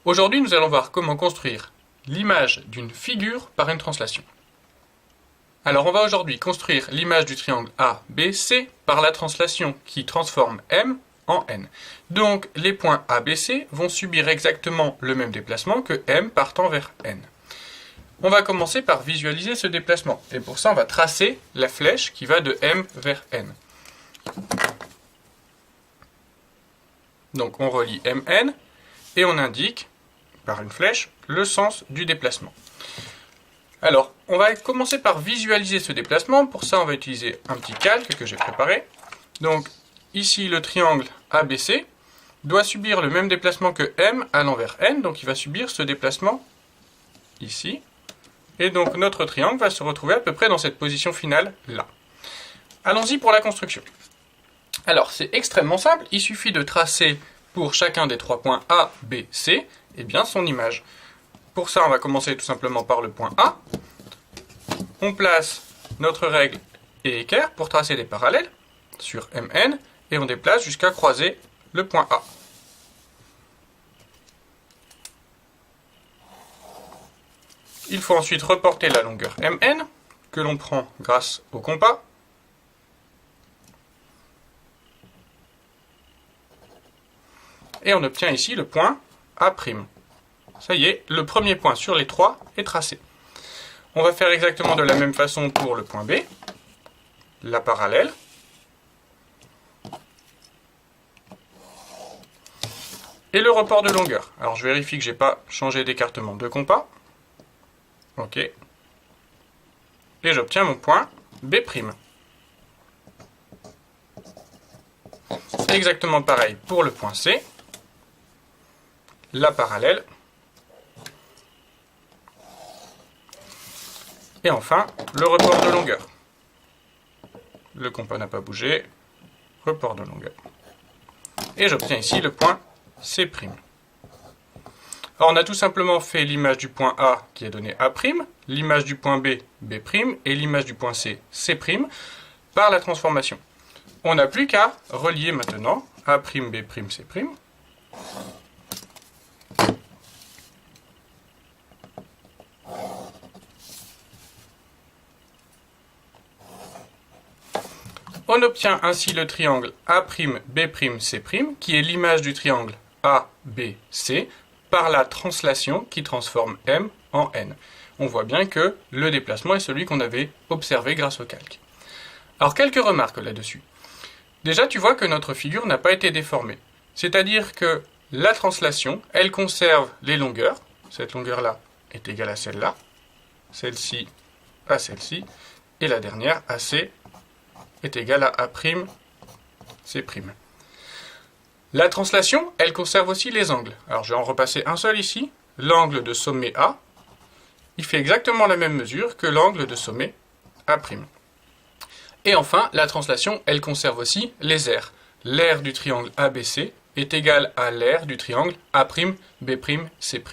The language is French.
Aujourd'hui, nous allons voir comment construire l'image d'une figure par une translation. Alors, on va aujourd'hui construire l'image du triangle ABC par la translation qui transforme M en N. Donc, les points ABC vont subir exactement le même déplacement que M partant vers N. On va commencer par visualiser ce déplacement. Et pour ça, on va tracer la flèche qui va de M vers N. Donc, on relie MN et on indique par une flèche le sens du déplacement. Alors, on va commencer par visualiser ce déplacement. Pour ça, on va utiliser un petit calque que j'ai préparé. Donc, ici, le triangle ABC doit subir le même déplacement que M allant vers N. Donc, il va subir ce déplacement ici. Et donc, notre triangle va se retrouver à peu près dans cette position finale là. Allons-y pour la construction. Alors, c'est extrêmement simple. Il suffit de tracer pour chacun des trois points A, B, C, eh bien, son image. Pour ça, on va commencer tout simplement par le point A. On place notre règle et équerre pour tracer des parallèles sur MN et on déplace jusqu'à croiser le point A. Il faut ensuite reporter la longueur MN que l'on prend grâce au compas. Et on obtient ici le point A'. Ça y est, le premier point sur les trois est tracé. On va faire exactement de la même façon pour le point B, la parallèle. Et le report de longueur. Alors je vérifie que je n'ai pas changé d'écartement de compas. OK. Et j'obtiens mon point B'. C'est exactement pareil pour le point C, la parallèle. Et enfin, le report de longueur. Le compas n'a pas bougé. Report de longueur. Et j'obtiens ici le point C'. Alors on a tout simplement fait l'image du point A qui est donné A', l'image du point B, B', et l'image du point C, C' par la transformation. On n'a plus qu'à relier maintenant A', B', C'. On obtient ainsi le triangle A', B', C', qui est l'image du triangle ABC par la translation qui transforme M en N. On voit bien que le déplacement est celui qu'on avait observé grâce au calque. Alors, quelques remarques là-dessus. Déjà, tu vois que notre figure n'a pas été déformée. C'est-à-dire que la translation, elle conserve les longueurs. Cette longueur-là est égale à celle-là. Celle-ci à celle-ci. Et la dernière, AC, est égale à A', C'. La translation, elle conserve aussi les angles. Alors je vais en repasser un seul ici. L'angle de sommet A, il fait exactement la même mesure que l'angle de sommet A'. Et enfin, la translation, elle conserve aussi les aires. L'aire du triangle ABC est égale à l'aire du triangle A', B', C'.